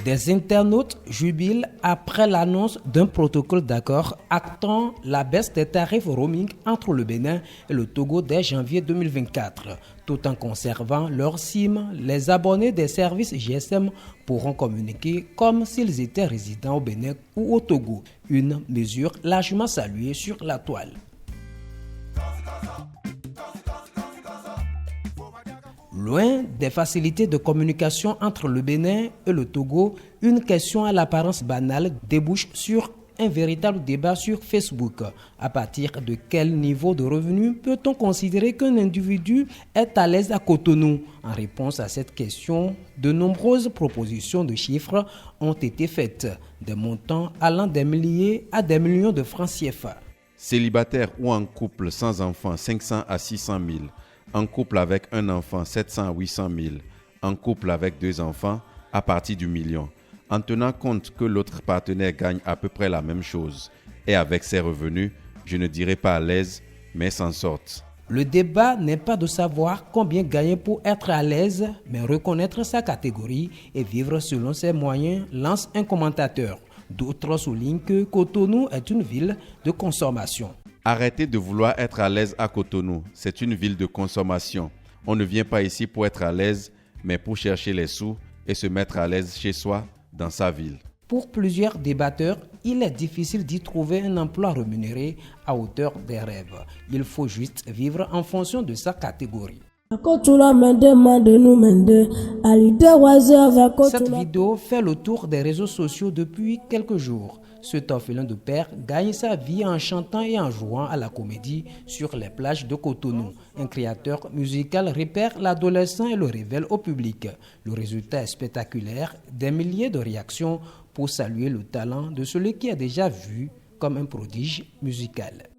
Des internautes jubilent après l'annonce d'un protocole d'accord actant la baisse des tarifs roaming entre le Bénin et le Togo dès janvier 2024. Tout en conservant leur SIM, les abonnés des services GSM pourront communiquer comme s'ils étaient résidents au Bénin ou au Togo. Une mesure largement saluée sur la toile. Loin des facilités de communication entre le Bénin et le Togo, une question à l'apparence banale débouche sur un véritable débat sur Facebook. À partir de quel niveau de revenu peut-on considérer qu'un individu est à l'aise à Cotonou? En réponse à cette question, de nombreuses propositions de chiffres ont été faites, des montants allant des milliers à des millions de francs CFA. Célibataire ou en couple sans enfant, 500 à 600 000. En couple avec un enfant, 700 à 800 000. En couple avec 2 enfants, à partir du million. En tenant compte que l'autre partenaire gagne à peu près la même chose. Et avec ses revenus, je ne dirais pas à l'aise, mais s'en sortent. Le débat n'est pas de savoir combien gagner pour être à l'aise, mais reconnaître sa catégorie et vivre selon ses moyens, lance un commentateur. D'autres soulignent que Cotonou est une ville de consommation. Arrêtez de vouloir être à l'aise à Cotonou. C'est une ville de consommation. On ne vient pas ici pour être à l'aise, mais pour chercher les sous et se mettre à l'aise chez soi, dans sa ville. Pour plusieurs débatteurs, il est difficile d'y trouver un emploi rémunéré à hauteur des rêves. Il faut juste vivre en fonction de sa catégorie. Cette vidéo fait le tour des réseaux sociaux depuis quelques jours. Cet orphelin de père gagne sa vie en chantant et en jouant à la comédie sur les plages de Cotonou. Un créateur musical repère l'adolescent et le révèle au public. Le résultat est spectaculaire, des milliers de réactions pour saluer le talent de celui qui est déjà vu comme un prodige musical.